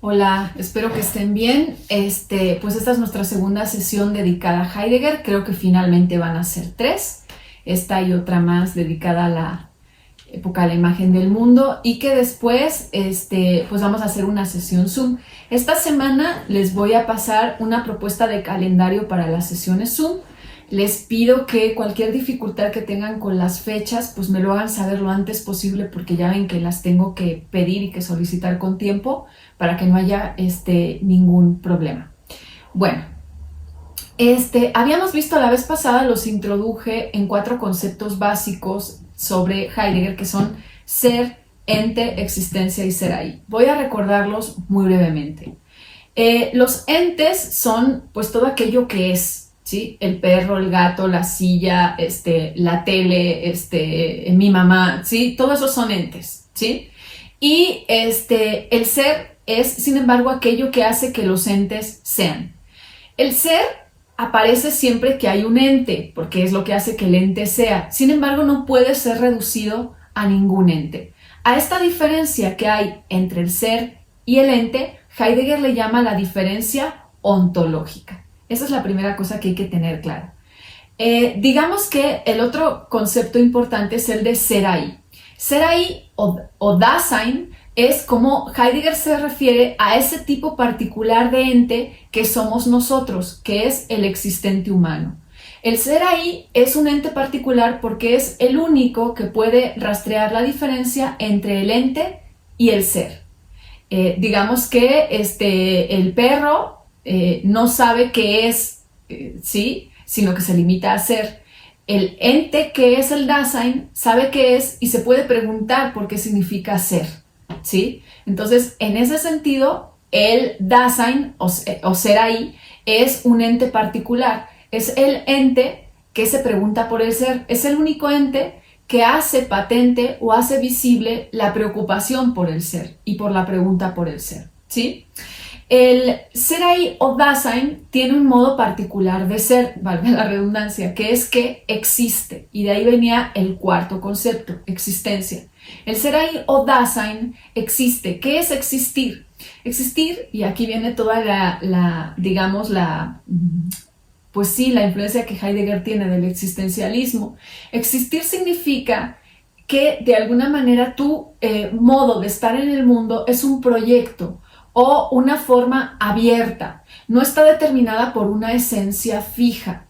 Hola, espero que estén bien. Pues esta es nuestra segunda sesión dedicada a Heidegger. Creo que finalmente van a ser tres. Esta y otra más dedicada a la época de la imagen del mundo y que después pues vamos a hacer una sesión Zoom. Esta semana les voy a pasar una propuesta de calendario para las sesiones Zoom. Les pido que cualquier dificultad que tengan con las fechas, pues me lo hagan saber lo antes posible porque ya ven que las tengo que pedir y que solicitar con tiempo para que no haya ningún problema. Bueno, habíamos visto la vez pasada, los introduje en 4 conceptos básicos sobre Heidegger que son ser, ente, existencia y ser ahí. Voy a recordarlos muy brevemente. Los entes son pues todo aquello que es, ¿sí? El perro, el gato, la silla, la tele, mi mamá, ¿sí? Todo eso son entes, ¿sí? Y el ser es, sin embargo, aquello que hace que los entes sean. El ser aparece siempre que hay un ente, porque es lo que hace que el ente sea. Sin embargo, no puede ser reducido a ningún ente. A esta diferencia que hay entre el ser y el ente, Heidegger le llama la diferencia ontológica. Esa es la primera cosa que hay que tener clara. Digamos que el otro concepto importante es el de ser ahí. Ser ahí o Dasein es como Heidegger se refiere a ese tipo particular de ente que somos nosotros, que es el existente humano. El ser ahí es un ente particular porque es el único que puede rastrear la diferencia entre el ente y el ser. Digamos que el perro no sabe qué es, ¿sí? Sino que se limita a ser. El ente que es el Dasein sabe qué es y se puede preguntar por qué significa ser, ¿sí? Entonces, en ese sentido, el Dasein o ser ahí es un ente particular. Es el ente que se pregunta por el ser. Es el único ente que hace patente o hace visible la preocupación por el ser y por la pregunta por el ser, ¿sí? El ser ahí o Dasein tiene un modo particular de ser, valga la redundancia, que es que existe, y de ahí venía el cuarto concepto, existencia. El ser ahí o Dasein existe. ¿Qué es existir? Existir, y aquí viene toda pues sí, la influencia que Heidegger tiene del existencialismo. Existir significa que de alguna manera tu modo de estar en el mundo es un proyecto o una forma abierta, no está determinada por una esencia fija.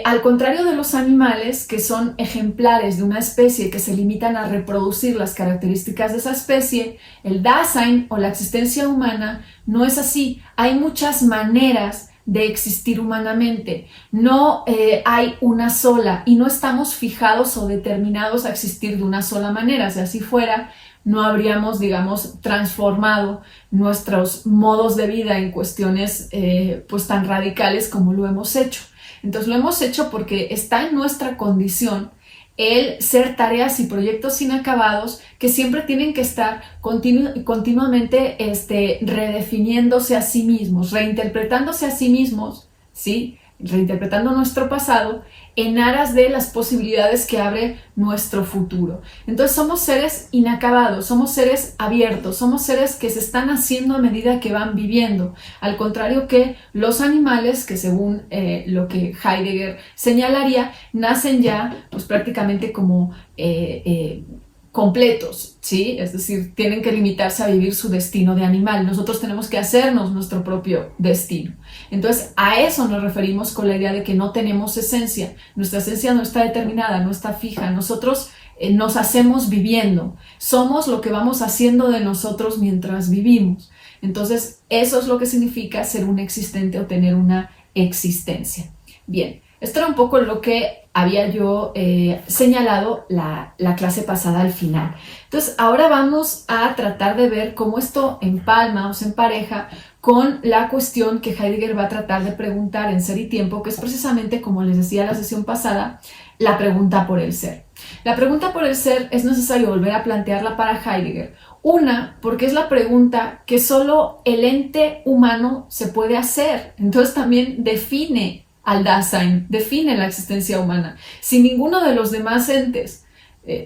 Al contrario de los animales, que son ejemplares de una especie que se limitan a reproducir las características de esa especie, el Dasein o la existencia humana no es así. Hay muchas maneras de existir humanamente. No hay una sola y no estamos fijados o determinados a existir de una sola manera. Si así fuera, no habríamos, digamos, transformado nuestros modos de vida en cuestiones pues tan radicales como lo hemos hecho. Entonces lo hemos hecho porque está en nuestra condición el ser tareas y proyectos inacabados que siempre tienen que estar continuamente redefiniéndose a sí mismos, reinterpretándose a sí mismos, ¿sí? Reinterpretando nuestro pasado en aras de las posibilidades que abre nuestro futuro. Entonces somos seres inacabados, somos seres abiertos, somos seres que se están haciendo a medida que van viviendo, al contrario que los animales que según lo que Heidegger señalaría, nacen ya pues prácticamente como completos, ¿sí? Es decir, tienen que limitarse a vivir su destino de animal. Nosotros tenemos que hacernos nuestro propio destino. Entonces, a eso nos referimos con la idea de que no tenemos esencia. Nuestra esencia no está determinada, no está fija. Nosotros nos hacemos viviendo. Somos lo que vamos haciendo de nosotros mientras vivimos. Entonces, eso es lo que significa ser un existente o tener una existencia. Bien, esto era un poco lo que había yo señalado la clase pasada al final. Entonces, ahora vamos a tratar de ver cómo esto empalma o se empareja con la cuestión que Heidegger va a tratar de preguntar en Ser y Tiempo, que es precisamente, como les decía en la sesión pasada, la pregunta por el ser. La pregunta por el ser es necesario volver a plantearla para Heidegger. Una, porque es la pregunta que solo el ente humano se puede hacer. Entonces también define al Dasein, define la existencia humana. Si ninguno de los demás entes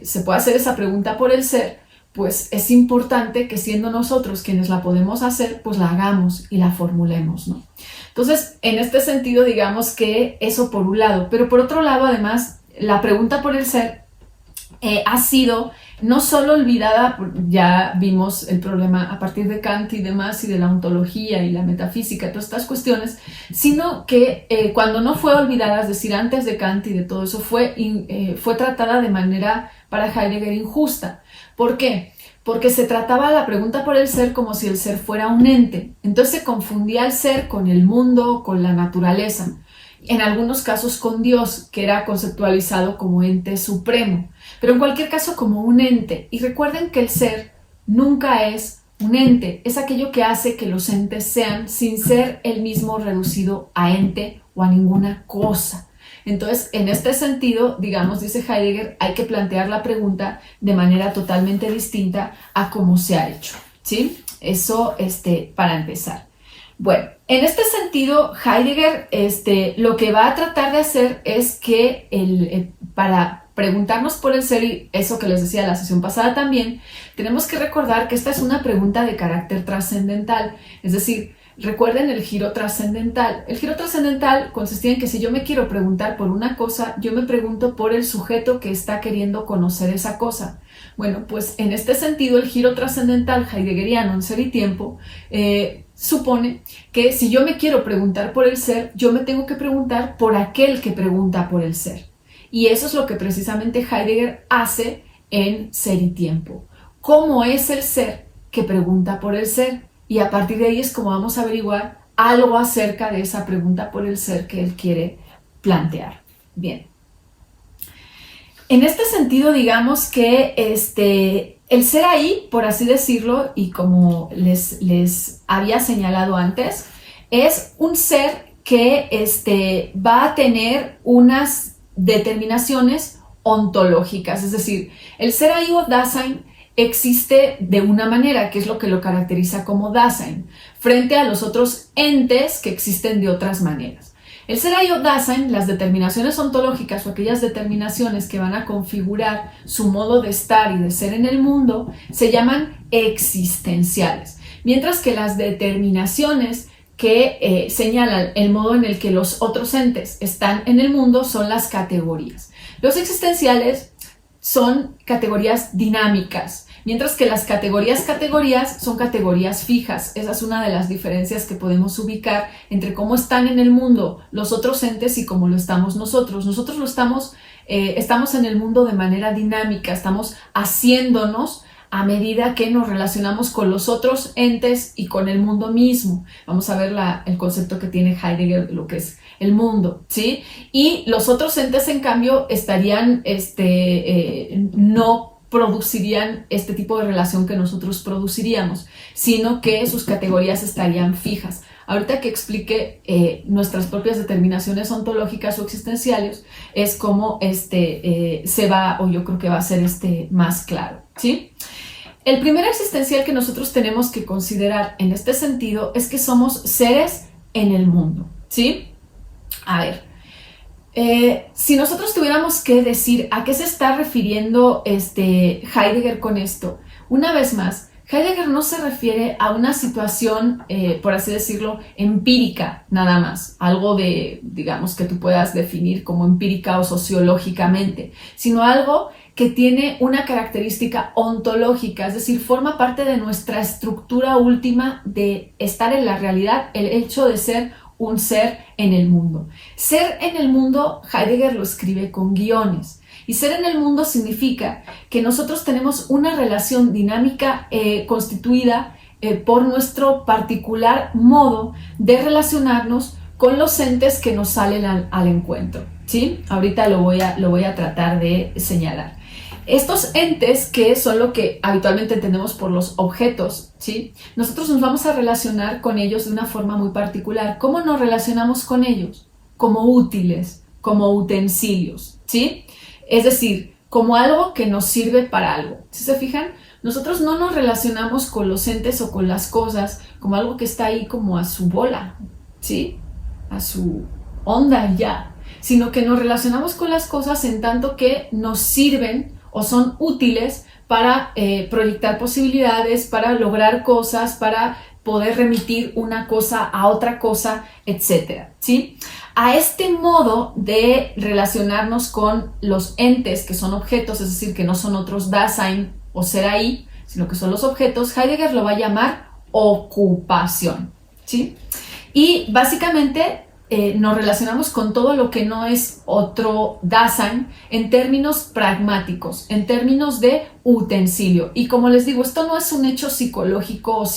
se puede hacer esa pregunta por el ser, pues es importante que siendo nosotros quienes la podemos hacer, pues la hagamos y la formulemos, ¿no? Entonces, en este sentido, digamos que eso por un lado, pero por otro lado, además, la pregunta por el ser ha sido no solo olvidada, ya vimos el problema a partir de Kant y demás, y de la ontología y la metafísica, todas estas cuestiones, sino que cuando no fue olvidada, es decir, antes de Kant y de todo eso, fue tratada de manera, para Heidegger, injusta. ¿Por qué? Porque se trataba la pregunta por el ser como si el ser fuera un ente. Entonces se confundía el ser con el mundo, con la naturaleza. En algunos casos con Dios, que era conceptualizado como ente supremo, pero en cualquier caso como un ente. Y recuerden que el ser nunca es un ente, es aquello que hace que los entes sean sin ser el mismo reducido a ente o a ninguna cosa. Entonces, en este sentido, digamos, dice Heidegger, hay que plantear la pregunta de manera totalmente distinta a cómo se ha hecho, ¿sí? Eso, para empezar. Bueno, en este sentido, Heidegger lo que va a tratar de hacer es que para preguntarnos por el ser, y eso que les decía la sesión pasada también, tenemos que recordar que esta es una pregunta de carácter trascendental, es decir, recuerden el giro trascendental. El giro trascendental consistía en que si yo me quiero preguntar por una cosa, yo me pregunto por el sujeto que está queriendo conocer esa cosa. Bueno, pues en este sentido, el giro trascendental heideggeriano en Ser y Tiempo supone que si yo me quiero preguntar por el ser, yo me tengo que preguntar por aquel que pregunta por el ser. Y eso es lo que precisamente Heidegger hace en Ser y Tiempo. ¿Cómo es el ser que pregunta por el ser? Y a partir de ahí es como vamos a averiguar algo acerca de esa pregunta por el ser que él quiere plantear. Bien. En este sentido, digamos que el ser ahí, por así decirlo, y como les había señalado antes, es un ser que va a tener unas determinaciones ontológicas. Es decir, el ser ahí o Dasein existe de una manera, que es lo que lo caracteriza como Dasein, frente a los otros entes que existen de otras maneras. El ser ahí o Dasein, las determinaciones ontológicas o aquellas determinaciones que van a configurar su modo de estar y de ser en el mundo, se llaman existenciales, mientras que las determinaciones que señalan el modo en el que los otros entes están en el mundo son las categorías. Los existenciales son categorías dinámicas, mientras que las categorías son categorías fijas. Esa es una de las diferencias que podemos ubicar entre cómo están en el mundo los otros entes y cómo lo estamos nosotros. Nosotros estamos en el mundo de manera dinámica, estamos haciéndonos a medida que nos relacionamos con los otros entes y con el mundo mismo. Vamos a ver el concepto que tiene Heidegger de lo que es el mundo, ¿sí? Y los otros entes, en cambio, no producirían este tipo de relación que nosotros produciríamos, sino que sus categorías estarían fijas. Ahorita que explique nuestras propias determinaciones ontológicas o existenciales, es como yo creo que va a ser más claro, ¿sí? El primer existencial que nosotros tenemos que considerar en este sentido es que somos seres en el mundo, ¿sí? A ver, si nosotros tuviéramos que decir a qué se está refiriendo Heidegger con esto, una vez más, Heidegger no se refiere a una situación, por así decirlo, empírica nada más, algo digamos, que tú puedas definir como empírica o sociológicamente, sino algo que tiene una característica ontológica, es decir, forma parte de nuestra estructura última de estar en la realidad, el hecho de ser un ser en el mundo. Ser en el mundo, Heidegger lo escribe con guiones. Y ser en el mundo significa que nosotros tenemos una relación dinámica constituida por nuestro particular modo de relacionarnos con los entes que nos salen al encuentro, ¿sí? Ahorita lo voy a tratar de señalar. Estos entes, que son lo que habitualmente entendemos por los objetos, ¿sí? Nosotros nos vamos a relacionar con ellos de una forma muy particular. ¿Cómo nos relacionamos con ellos? Como útiles, como utensilios, ¿sí? Es decir, como algo que nos sirve para algo. ¿Sí se fijan? Nosotros no nos relacionamos con los entes o con las cosas como algo que está ahí como a su bola, ¿sí? A su onda ya, sino que nos relacionamos con las cosas en tanto que nos sirven o son útiles para proyectar posibilidades, para lograr cosas, para poder remitir una cosa a otra cosa, etcétera, ¿sí? A este modo de relacionarnos con los entes que son objetos, es decir, que no son otros Dasein o ser ahí, sino que son los objetos, Heidegger lo va a llamar ocupación, ¿sí? Y básicamente nos relacionamos con todo lo que no es otro Dasein en términos pragmáticos, en términos de utensilio. Y como les digo, esto no es un hecho psicológico o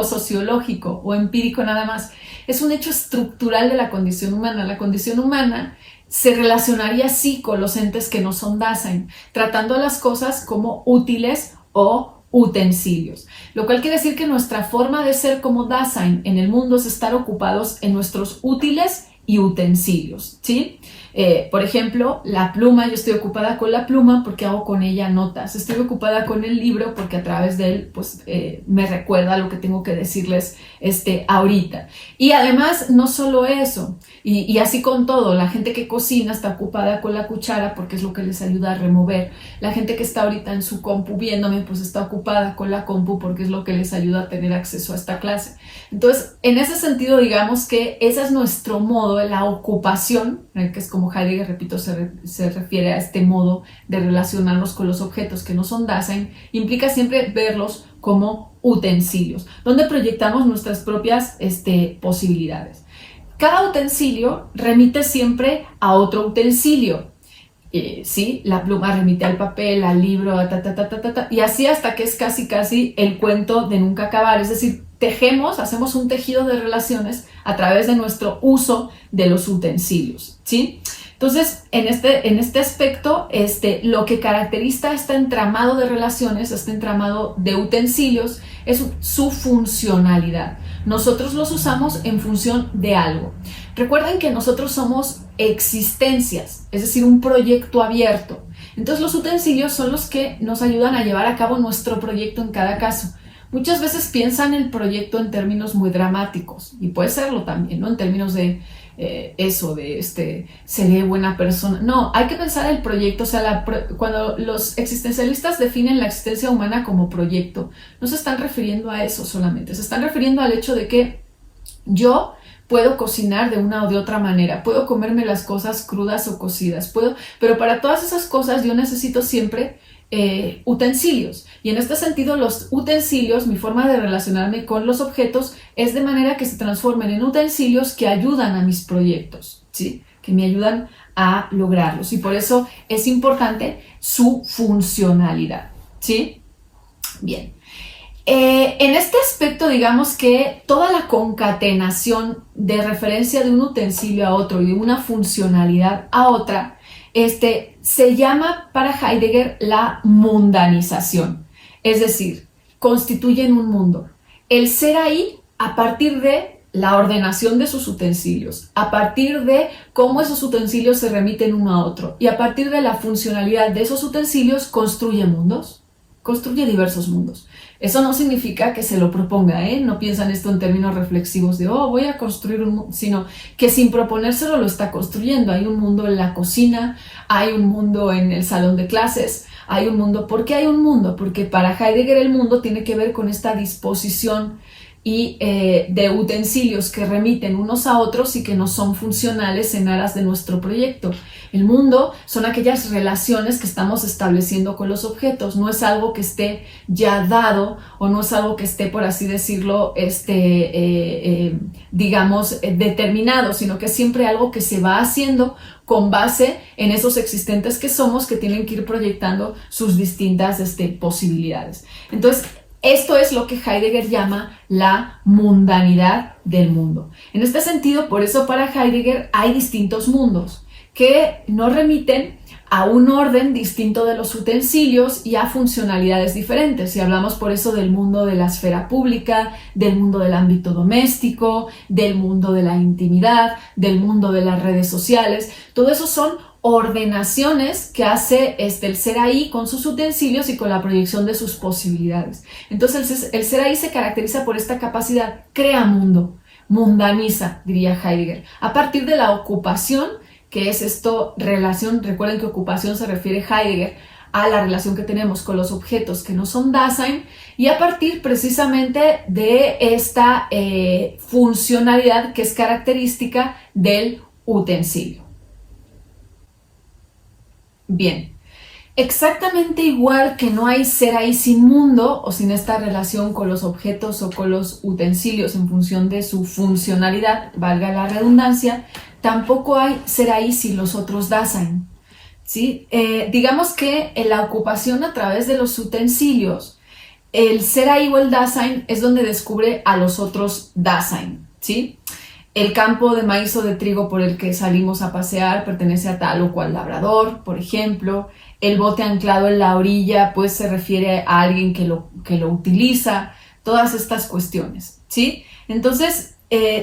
sociológico o empírico nada más. Es un hecho estructural de la condición humana. La condición humana se relacionaría así con los entes que no son Dasein, tratando a las cosas como útiles o utensilios, lo cual quiere decir que nuestra forma de ser como Dasein en el mundo es estar ocupados en nuestros útiles y utensilios, ¿sí? Por ejemplo, la pluma, yo estoy ocupada con la pluma porque hago con ella notas, estoy ocupada con el libro porque a través de él pues, me recuerda lo que tengo que decirles ahorita. Y además, no solo eso, y así con todo, la gente que cocina está ocupada con la cuchara porque es lo que les ayuda a remover. La gente que está ahorita en su compu viéndome, pues está ocupada con la compu porque es lo que les ayuda a tener acceso a esta clase. Entonces, en ese sentido, digamos que ese es nuestro modo de la ocupación, que es como Heidegger, repito, se refiere a este modo de relacionarnos con los objetos que no son Dasein, implica siempre verlos como utensilios, donde proyectamos nuestras propias posibilidades. Cada utensilio remite siempre a otro utensilio. ¿Sí? La pluma remite al papel, al libro, y así hasta que es casi el cuento de nunca acabar. Es decir, hacemos un tejido de relaciones a través de nuestro uso de los utensilios, ¿sí? Entonces, en este aspecto, lo que caracteriza este entramado de relaciones, este entramado de utensilios, es su funcionalidad. Nosotros los usamos en función de algo. Recuerden que nosotros somos existencias, es decir, un proyecto abierto. Entonces, los utensilios son los que nos ayudan a llevar a cabo nuestro proyecto en cada caso. Muchas veces piensan el proyecto en términos muy dramáticos, y puede serlo también, ¿no? En términos de seré buena persona. No, hay que pensar el proyecto, o sea, cuando los existencialistas definen la existencia humana como proyecto, no se están refiriendo a eso solamente, se están refiriendo al hecho de que yo puedo cocinar de una o de otra manera, puedo comerme las cosas crudas o cocidas, pero para todas esas cosas yo necesito siempre utensilios, y en este sentido los utensilios, mi forma de relacionarme con los objetos es de manera que se transformen en utensilios que ayudan a mis proyectos, ¿sí? Que me ayudan a lograrlos, y por eso es importante su funcionalidad, ¿sí? Bien. En este aspecto, digamos que toda la concatenación de referencia de un utensilio a otro y de una funcionalidad a otra se llama para Heidegger la mundanización, es decir, constituyen un mundo. El ser ahí a partir de la ordenación de sus utensilios, a partir de cómo esos utensilios se remiten uno a otro, y a partir de la funcionalidad de esos utensilios construye mundos, construye diversos mundos. Eso no significa que se lo proponga, no piensan esto en términos reflexivos de, voy a construir un mundo, sino que sin proponérselo lo está construyendo. Hay un mundo en la cocina, hay un mundo en el salón de clases, hay un mundo. ¿Por qué hay un mundo? Porque para Heidegger el mundo tiene que ver con esta disposición y de utensilios que remiten unos a otros y que no son funcionales en aras de nuestro proyecto. El mundo son aquellas relaciones que estamos estableciendo con los objetos, no es algo que esté ya dado o no es algo que esté, por así decirlo, digamos, determinado, sino que es siempre algo que se va haciendo con base en esos existentes que somos, que tienen que ir proyectando sus distintas posibilidades. Entonces, esto es lo que Heidegger llama la mundanidad del mundo. En este sentido, por eso para Heidegger hay distintos mundos que no remiten a un orden distinto de los utensilios y a funcionalidades diferentes. Y hablamos por eso del mundo de la esfera pública, del mundo del ámbito doméstico, del mundo de la intimidad, del mundo de las redes sociales. Todo eso son ordenaciones que hace el ser ahí con sus utensilios y con la proyección de sus posibilidades. Entonces el ser ahí se caracteriza por esta capacidad, crea mundo, mundaniza, diría Heidegger, a partir de la ocupación, que es relación, recuerden que ocupación se refiere Heidegger a la relación que tenemos con los objetos que no son Dasein y a partir precisamente de esta funcionalidad que es característica del utensilio. Bien. Exactamente igual que no hay ser ahí sin mundo o sin esta relación con los objetos o con los utensilios en función de su funcionalidad, valga la redundancia, tampoco hay ser ahí sin los otros Dasein. ¿Sí? Digamos que en la ocupación a través de los utensilios, el ser ahí o el Dasein es donde descubre a los otros Dasein. ¿Sí? El campo de maíz o de trigo por el que salimos a pasear pertenece a tal o cual labrador, por ejemplo. El bote anclado en la orilla pues se refiere a alguien que lo utiliza. Todas estas cuestiones, ¿sí? Entonces,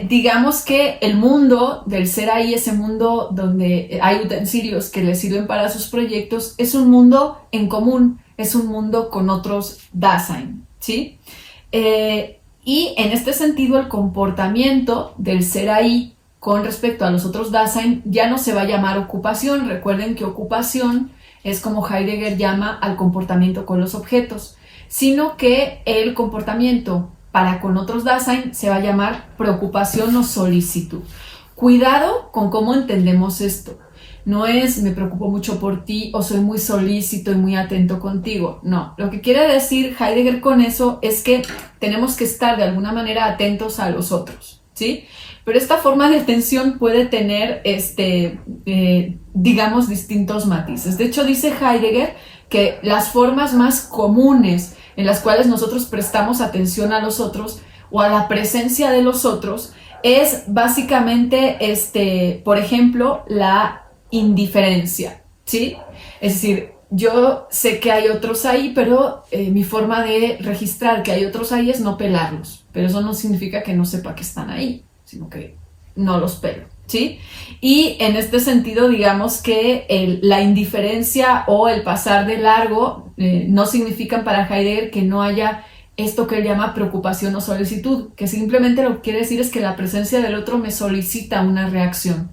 digamos que el mundo del ser ahí, ese mundo donde hay utensilios que le sirven para sus proyectos, es un mundo en común, es un mundo con otros Dasein, ¿sí? Y en este sentido el comportamiento del ser ahí con respecto a los otros Dasein ya no se va a llamar ocupación. Recuerden que ocupación es como Heidegger llama al comportamiento con los objetos, sino que el comportamiento para con otros Dasein se va a llamar preocupación o solicitud. Cuidado con cómo entendemos esto. No es me preocupo mucho por ti o soy muy solícito y muy atento contigo. No, lo que quiere decir Heidegger con eso es que tenemos que estar de alguna manera atentos a los otros, ¿sí? Pero esta forma de atención puede tener, digamos, distintos matices. De hecho, dice Heidegger que las formas más comunes en las cuales nosotros prestamos atención a los otros o a la presencia de los otros es básicamente, por ejemplo, la indiferencia, ¿sí? Es decir, yo sé que hay otros ahí, pero mi forma de registrar que hay otros ahí es no pelarlos. Pero eso no significa que no sepa que están ahí, sino que no los pelo, ¿sí? Y en este sentido, digamos que la indiferencia o el pasar de largo no significan para Heidegger que no haya esto que él llama preocupación o solicitud, que simplemente lo que quiere decir es que la presencia del otro me solicita una reacción.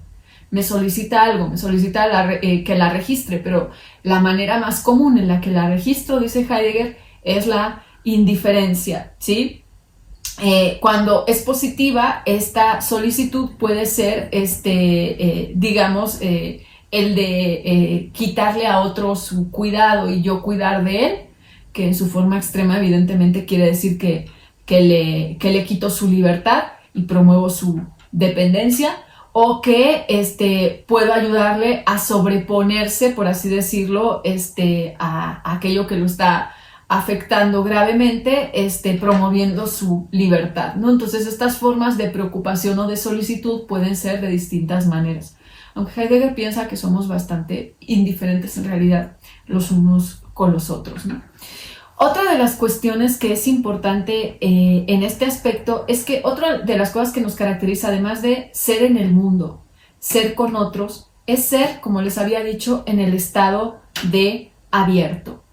Me solicita algo, me solicita que la registre, pero la manera más común en la que la registro, dice Heidegger, es la indiferencia, ¿sí? Cuando es positiva, esta solicitud puede ser, digamos, el de quitarle a otro su cuidado y yo cuidar de él, que en su forma extrema evidentemente quiere decir que le quito su libertad y promuevo su dependencia, o que puedo ayudarle a sobreponerse, por así decirlo, a aquello que lo está afectando gravemente, promoviendo su libertad, ¿no? Entonces estas formas de preocupación o de solicitud pueden ser de distintas maneras. Aunque Heidegger piensa que somos bastante indiferentes en realidad los unos con los otros, ¿no? Otra de las cuestiones que es importante en este aspecto es que otra de las cosas que nos caracteriza, además de ser en el mundo, ser con otros, es ser, como les había dicho, en el estado de abierto.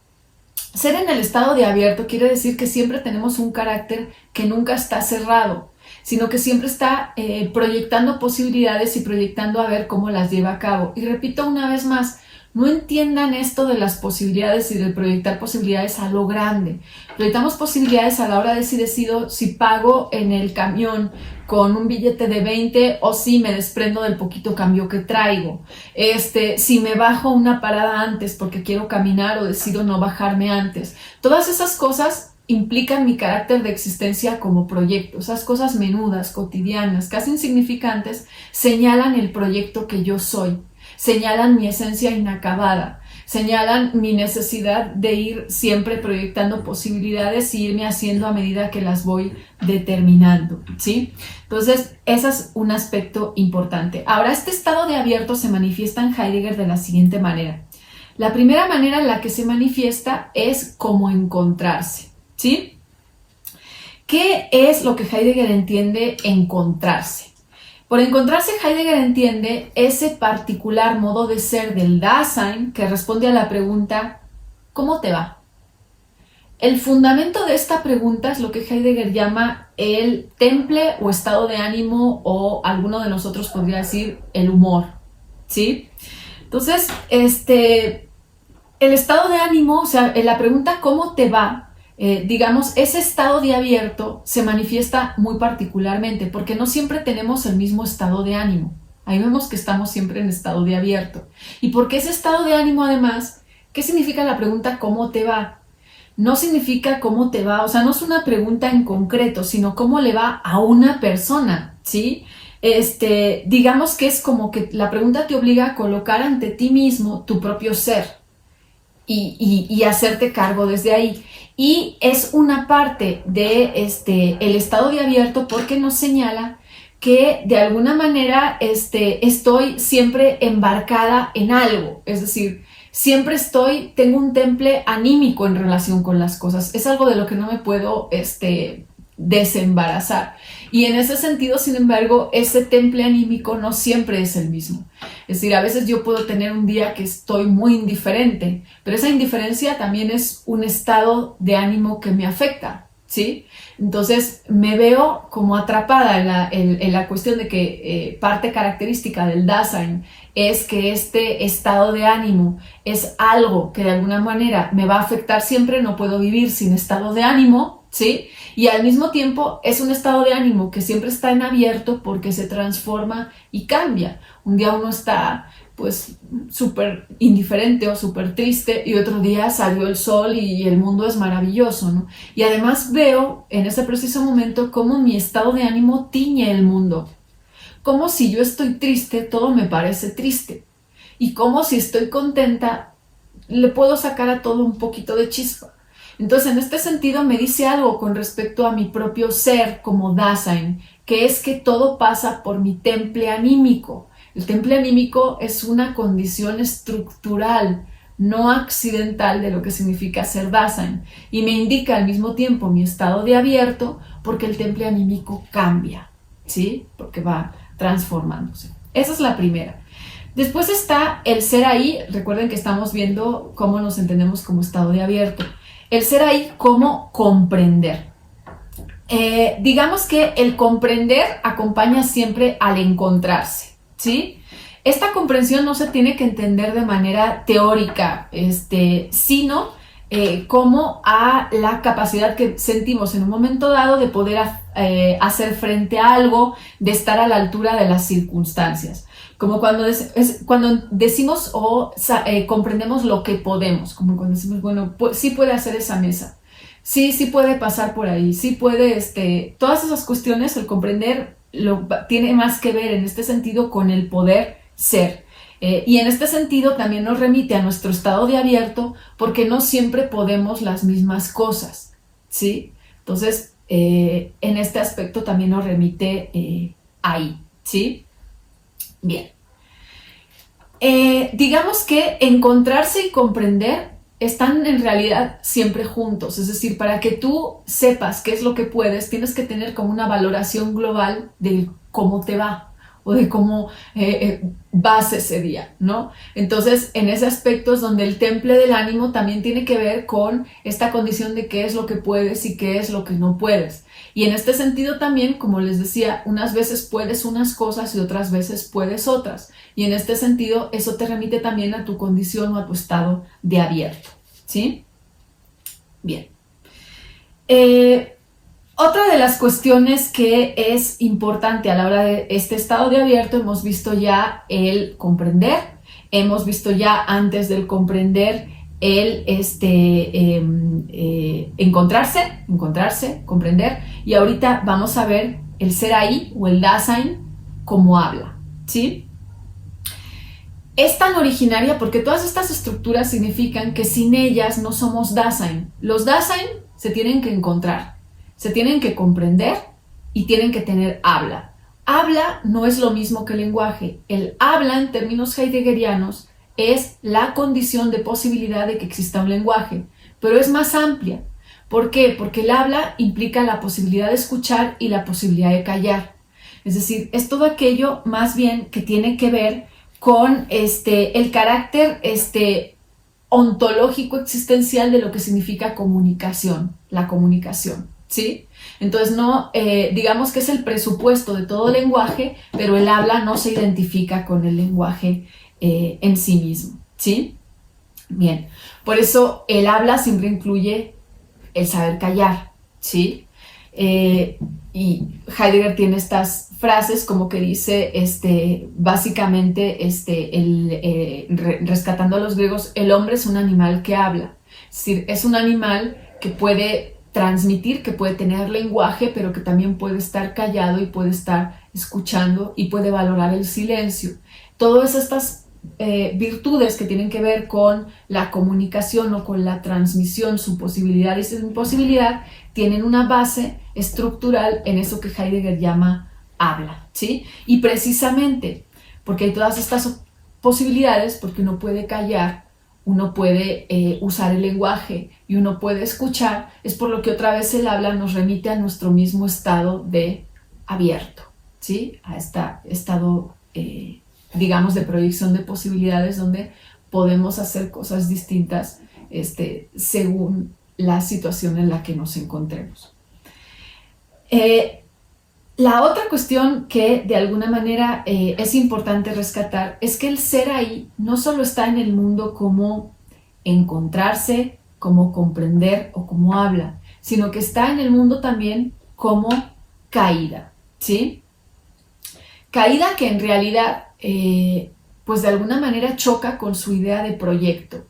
Ser en el estado de abierto quiere decir que siempre tenemos un carácter que nunca está cerrado, sino que siempre está proyectando posibilidades y proyectando a ver cómo las lleva a cabo. Y repito una vez más, no entiendan esto de las posibilidades y de proyectar posibilidades a lo grande. Proyectamos posibilidades a la hora de si decido si pago en el camión con un billete de 20 o si me desprendo del poquito cambio que traigo. Si me bajo una parada antes porque quiero caminar o decido no bajarme antes. Todas esas cosas implican mi carácter de existencia como proyecto. Esas cosas menudas, cotidianas, casi insignificantes, señalan el proyecto que yo soy. Señalan mi esencia inacabada, señalan mi necesidad de ir siempre proyectando posibilidades y irme haciendo a medida que las voy determinando, ¿sí? Entonces, ese es un aspecto importante. Ahora, este estado de abierto se manifiesta en Heidegger de la siguiente manera. La primera manera en la que se manifiesta es como encontrarse, ¿sí? ¿Qué es lo que Heidegger entiende encontrarse? Por encontrarse, Heidegger entiende ese particular modo de ser del Dasein que responde a la pregunta ¿cómo te va? El fundamento de esta pregunta es lo que Heidegger llama el temple o estado de ánimo, o alguno de nosotros podría decir el humor, ¿sí? Entonces, el estado de ánimo, o sea, en la pregunta ¿cómo te va? Digamos, ese estado de abierto se manifiesta muy particularmente porque no siempre tenemos el mismo estado de ánimo. Ahí vemos que estamos siempre en estado de abierto. ¿Y por qué ese estado de ánimo además? ¿Qué significa la pregunta ¿cómo te va? No significa cómo te va, o sea, no es una pregunta en concreto, sino cómo le va a una persona, ¿sí? Digamos que es como que la pregunta te obliga a colocar ante ti mismo tu propio ser y hacerte cargo desde ahí. Y es una parte de el estado de abierto porque nos señala que de alguna manera estoy siempre embarcada en algo, es decir, siempre tengo un temple anímico en relación con las cosas, es algo de lo que no me puedo desembarazar. Y en ese sentido, sin embargo, ese temple anímico no siempre es el mismo. Es decir, a veces yo puedo tener un día que estoy muy indiferente, pero esa indiferencia también es un estado de ánimo que me afecta, ¿sí? Entonces me veo como atrapada en la cuestión de que parte característica del Dasein es que este estado de ánimo es algo que de alguna manera me va a afectar siempre, no puedo vivir sin estado de ánimo, ¿sí? Y al mismo tiempo es un estado de ánimo que siempre está en abierto porque se transforma y cambia. Un día uno está pues súper indiferente o súper triste y otro día salió el sol y el mundo es maravilloso, ¿no? Y además veo en ese preciso momento cómo mi estado de ánimo tiñe el mundo. Como si yo estoy triste, todo me parece triste. Y como si estoy contenta, le puedo sacar a todo un poquito de chispa. Entonces, en este sentido, me dice algo con respecto a mi propio ser como Dasein, que es que todo pasa por mi temple anímico. El temple anímico es una condición estructural, no accidental de lo que significa ser Dasein. Y me indica al mismo tiempo mi estado de abierto porque el temple anímico cambia, ¿sí? Porque va transformándose. Esa es la primera. Después está el ser ahí. Recuerden que estamos viendo cómo nos entendemos como estado de abierto. El ser ahí como comprender. Digamos que el comprender acompaña siempre al encontrarse, ¿sí? Esta comprensión no se tiene que entender de manera teórica, sino como a la capacidad que sentimos en un momento dado de poder hacer frente a algo, de estar a la altura de las circunstancias. Como cuando decimos o comprendemos lo que podemos, como cuando decimos, bueno, sí puede hacer esa mesa, sí puede pasar por ahí, sí puede, todas esas cuestiones, el comprender tiene más que ver en este sentido con el poder ser. Y en este sentido también nos remite a nuestro estado de abierto porque no siempre podemos las mismas cosas, ¿sí? Entonces, en este aspecto también nos remite ahí, ¿sí? Bien. Digamos que encontrarse y comprender están en realidad siempre juntos, es decir, para que tú sepas qué es lo que puedes, tienes que tener como una valoración global de cómo te va o de cómo vas ese día, ¿no? Entonces, en ese aspecto es donde el temple del ánimo también tiene que ver con esta condición de qué es lo que puedes y qué es lo que no puedes. Y en este sentido también, como les decía, unas veces puedes unas cosas y otras veces puedes otras. Y en este sentido, eso te remite también a tu condición o a tu estado de abierto, ¿sí? Bien. Otra de las cuestiones que es importante a la hora de este estado de abierto, hemos visto ya el comprender, hemos visto ya antes del comprender el encontrarse, comprender, y ahorita vamos a ver el ser ahí o el Dasein como habla, ¿sí? Es tan originaria porque todas estas estructuras significan que sin ellas no somos Dasein. Los Dasein se tienen que encontrar, se tienen que comprender y tienen que tener habla. Habla no es lo mismo que lenguaje. El habla, en términos heideggerianos, es la condición de posibilidad de que exista un lenguaje, pero es más amplia. ¿Por qué? Porque el habla implica la posibilidad de escuchar y la posibilidad de callar. Es decir, es todo aquello más bien que tiene que ver con el carácter ontológico existencial de lo que significa comunicación, la comunicación, ¿sí? Entonces, no, digamos que es el presupuesto de todo lenguaje, pero el habla no se identifica con el lenguaje en sí mismo, ¿sí? Bien, por eso el habla siempre incluye el saber callar, ¿sí? Y Heidegger tiene estas frases como que dice, básicamente, rescatando a los griegos, el hombre es un animal que habla. Es decir, es un animal que puede transmitir, que puede tener lenguaje, pero que también puede estar callado y puede estar escuchando y puede valorar el silencio. Todas estas virtudes que tienen que ver con la comunicación o con la transmisión, su posibilidad y su imposibilidad, tienen una base estructural en eso que Heidegger llama habla, ¿sí? Y precisamente porque hay todas estas posibilidades, porque uno puede callar, uno puede usar el lenguaje y uno puede escuchar, es por lo que otra vez el habla nos remite a nuestro mismo estado de abierto, ¿sí? A este estado digamos, de proyección de posibilidades donde podemos hacer cosas distintas según la situación en la que nos encontremos. La otra cuestión que de alguna manera es importante rescatar es que el ser ahí no solo está en el mundo como encontrarse, como comprender o como habla, sino que está en el mundo también como caída, ¿sí? Caída que en realidad pues de alguna manera choca con su idea de proyecto.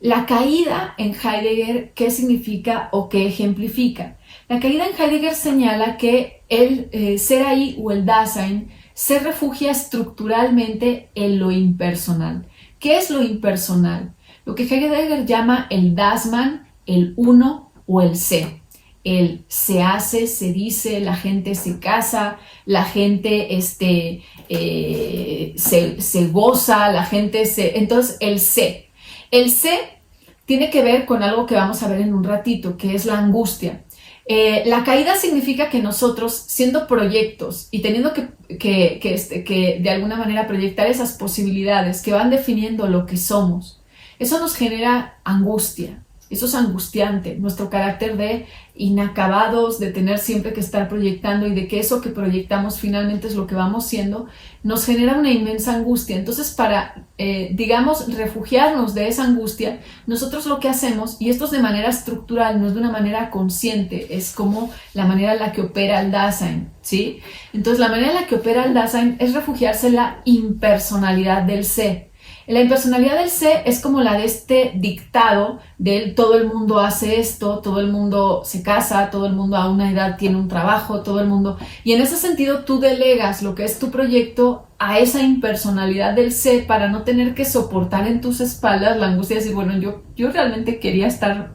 La caída en Heidegger, ¿qué significa o qué ejemplifica? La caída en Heidegger señala que el ser ahí o el Dasein se refugia estructuralmente en lo impersonal. ¿Qué es lo impersonal? Lo que Heidegger llama el Dasman, el uno o el se. El se hace, se dice, la gente se casa, la gente se goza, la gente se... Entonces, el se. El se tiene que ver con algo que vamos a ver en un ratito, que es la angustia. La caída significa que nosotros, siendo proyectos y teniendo que de alguna manera proyectar esas posibilidades que van definiendo lo que somos, eso nos genera angustia. Eso es angustiante, nuestro carácter de inacabados, de tener siempre que estar proyectando y de que eso que proyectamos finalmente es lo que vamos siendo, nos genera una inmensa angustia. Entonces, para, digamos, refugiarnos de esa angustia, nosotros lo que hacemos, y esto es de manera estructural, no es de una manera consciente, es como la manera en la que opera el Dasein, ¿sí? Entonces, la manera en la que opera el Dasein es refugiarse en la impersonalidad del ser. La impersonalidad del se es como la de este dictado del todo el mundo hace esto, todo el mundo se casa, todo el mundo a una edad tiene un trabajo, todo el mundo... Y en ese sentido tú delegas lo que es tu proyecto a esa impersonalidad del se para no tener que soportar en tus espaldas la angustia de decir, bueno, yo realmente quería estar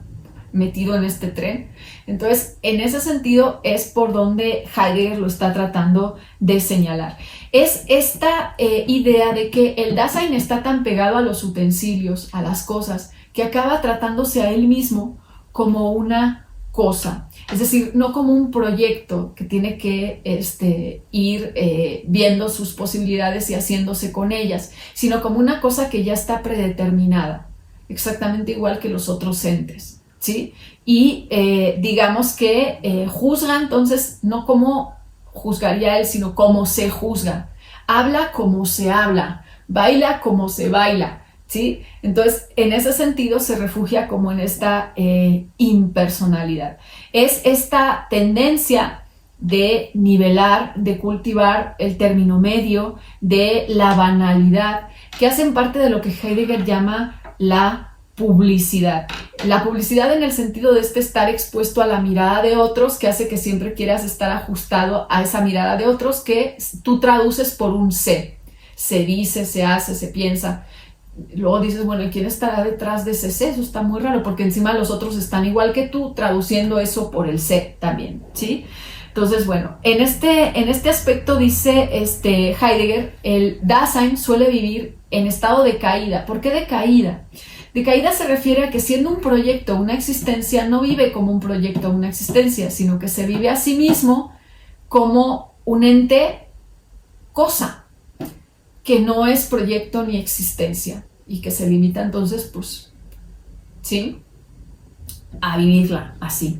metido en este tren. Entonces, en ese sentido es por donde Heidegger lo está tratando de señalar. Es esta idea de que el Dasein está tan pegado a los utensilios, a las cosas, que acaba tratándose a él mismo como una cosa. Es decir, no como un proyecto que tiene que ir viendo sus posibilidades y haciéndose con ellas, sino como una cosa que ya está predeterminada, exactamente igual que los otros entes. ¿Sí? Y digamos que juzga entonces no como juzgaría él, sino como se juzga. Habla como se habla, baila como se baila, ¿sí? Entonces, en ese sentido se refugia como en esta impersonalidad. Es esta tendencia de nivelar, de cultivar el término medio, de la banalidad, que hacen parte de lo que Heidegger llama la publicidad. La publicidad en el sentido de estar expuesto a la mirada de otros, que hace que siempre quieras estar ajustado a esa mirada de otros, que tú traduces por un se. Se dice, se hace, se piensa. Luego dices, bueno, ¿y quién estará detrás de ese se? Eso está muy raro, porque encima los otros están igual que tú, traduciendo eso por el se también, ¿sí? Entonces, bueno, en este aspecto dice Heidegger, el Dasein suele vivir en estado de caída. ¿Por qué de caída? De caída se refiere a que siendo un proyecto, una existencia, no vive como un proyecto, una existencia, sino que se vive a sí mismo como un ente cosa, que no es proyecto ni existencia y que se limita entonces, pues, ¿sí? A vivirla así.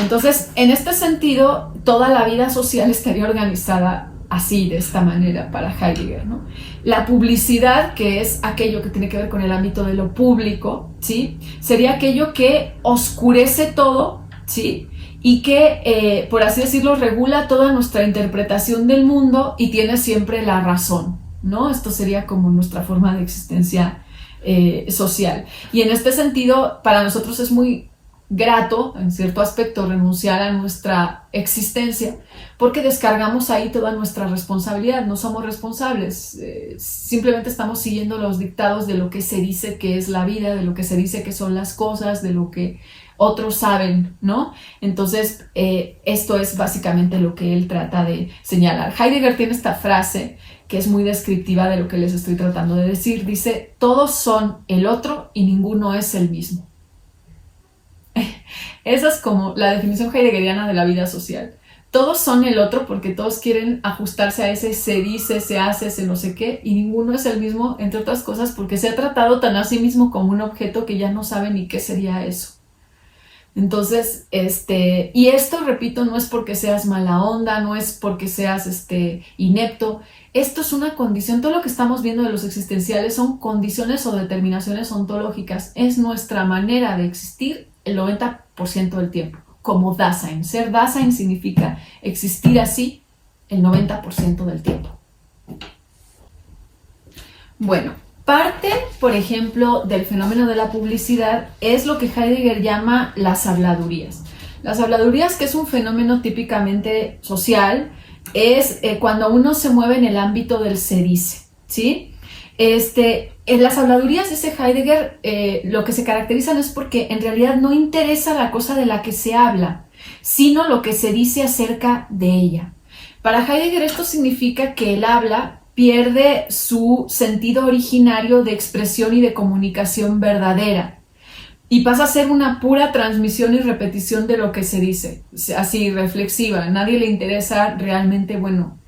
Entonces, en este sentido, toda la vida social estaría organizada así, de esta manera, para Heidegger, ¿no? La publicidad, que es aquello que tiene que ver con el ámbito de lo público, ¿sí? Sería aquello que oscurece todo, ¿sí? Y que, por así decirlo, regula toda nuestra interpretación del mundo y tiene siempre la razón, ¿no? Esto sería como nuestra forma de existencia social. Y en este sentido, para nosotros es muy grato, en cierto aspecto, renunciar a nuestra existencia, porque descargamos ahí toda nuestra responsabilidad. No somos responsables, simplemente estamos siguiendo los dictados de lo que se dice que es la vida, de lo que se dice que son las cosas, de lo que otros saben, ¿no? Entonces, esto es básicamente lo que él trata de señalar. Heidegger tiene esta frase que es muy descriptiva de lo que les estoy tratando de decir. Dice: todos son el otro y ninguno es el mismo. Esa es como la definición heideggeriana de la vida social. Todos son el otro porque todos quieren ajustarse a ese se dice, se hace, ese no sé qué, y ninguno es el mismo, entre otras cosas, porque se ha tratado tan a sí mismo como un objeto que ya no sabe ni qué sería eso. Entonces, y esto, repito, no es porque seas mala onda, no es porque seas inepto. Esto es una condición. Todo lo que estamos viendo de los existenciales son condiciones o determinaciones ontológicas. Es nuestra manera de existir el 90% del tiempo, como Dasein. Ser Dasein significa existir así el 90% del tiempo. Bueno, parte, por ejemplo, del fenómeno de la publicidad es lo que Heidegger llama las habladurías. Las habladurías, que es un fenómeno típicamente social, es cuando uno se mueve en el ámbito del se dice, ¿sí? En las habladurías, dice Heidegger, lo que se caracterizan es porque en realidad no interesa la cosa de la que se habla, sino lo que se dice acerca de ella. Para Heidegger esto significa que el habla pierde su sentido originario de expresión y de comunicación verdadera y pasa a ser una pura transmisión y repetición de lo que se dice, así reflexiva. A nadie le interesa realmente, bueno,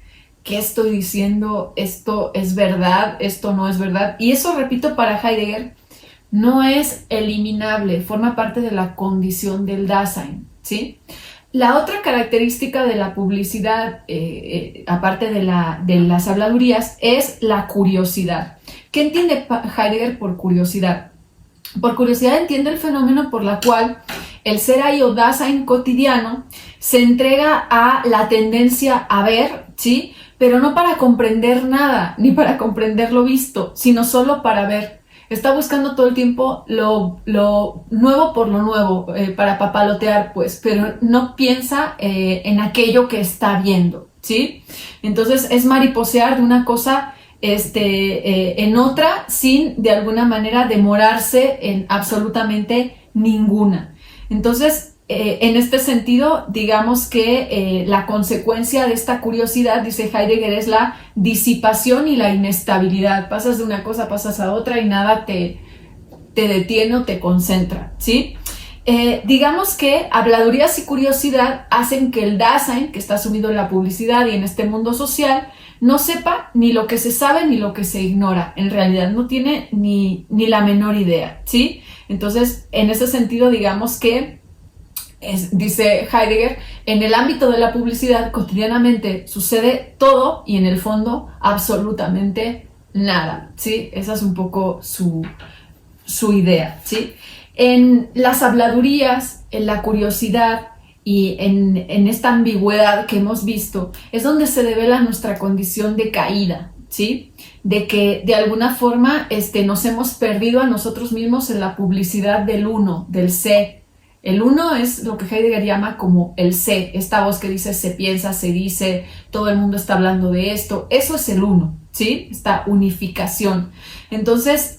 ¿qué estoy diciendo? ¿Esto es verdad? ¿Esto no es verdad? Y eso, repito, para Heidegger no es eliminable, forma parte de la condición del Dasein, ¿sí? La otra característica de la publicidad, aparte de las habladurías, es la curiosidad. ¿Qué entiende Heidegger por curiosidad? Por curiosidad entiende el fenómeno por la cual el Serai o Dasein cotidiano se entrega a la tendencia a ver, ¿sí? Pero no para comprender nada, ni para comprender lo visto, sino solo para ver. Está buscando todo el tiempo lo nuevo por lo nuevo, para papalotear, pues, pero no piensa en aquello que está viendo, ¿sí? Entonces es mariposear de una cosa en otra sin de alguna manera demorarse en absolutamente ninguna. Entonces, en este sentido, digamos que la consecuencia de esta curiosidad, dice Heidegger, es la disipación y la inestabilidad. Pasas de una cosa, pasas a otra y nada te detiene o te concentra, ¿sí? Digamos que habladurías y curiosidad hacen que el Dasein, que está sumido en la publicidad y en este mundo social, no sepa ni lo que se sabe ni lo que se ignora. En realidad no tiene ni la menor idea, ¿sí? Entonces, en ese sentido, digamos que dice Heidegger, en el ámbito de la publicidad cotidianamente sucede todo y en el fondo absolutamente nada, ¿sí? Esa es un poco su idea, ¿sí? En las habladurías, en la curiosidad y en esta ambigüedad que hemos visto es donde se devela nuestra condición de caída, ¿sí? De que de alguna forma nos hemos perdido a nosotros mismos en la publicidad del uno, del sé. El uno es lo que Heidegger llama como el sé, esta voz que dice se piensa, se dice, todo el mundo está hablando de esto, eso es el uno, ¿sí? Esta unificación. Entonces,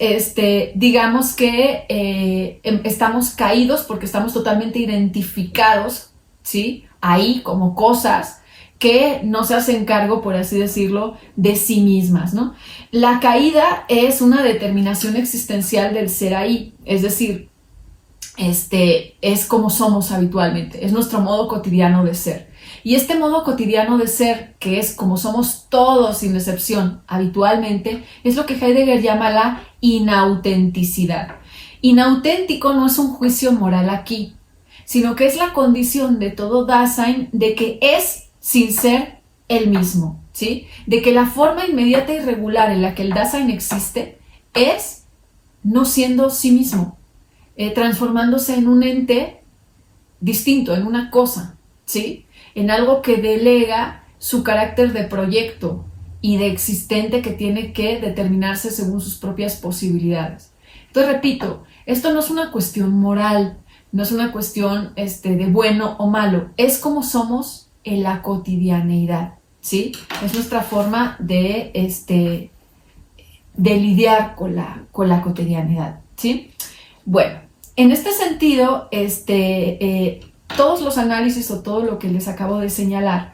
digamos que estamos caídos porque estamos totalmente identificados, ¿sí? Ahí como cosas que no se hacen cargo, por así decirlo, de sí mismas, ¿no? La caída es una determinación existencial del ser ahí, es decir, es como somos habitualmente, es nuestro modo cotidiano de ser. Y este modo cotidiano de ser, que es como somos todos sin excepción habitualmente, es lo que Heidegger llama la inautenticidad. Inauténtico no es un juicio moral aquí, sino que es la condición de todo Dasein de que es sin ser él mismo. ¿sí? De que la forma inmediata y regular en la que el Dasein existe es no siendo sí mismo, transformándose en un ente distinto, en una cosa, ¿sí? En algo que delega su carácter de proyecto y de existente que tiene que determinarse según sus propias posibilidades. Entonces, repito, esto no es una cuestión moral, no es una cuestión de bueno o malo, es como somos en la cotidianeidad, ¿sí? Es nuestra forma de lidiar con la cotidianidad, ¿sí? Bueno, en este sentido, todos los análisis o todo lo que les acabo de señalar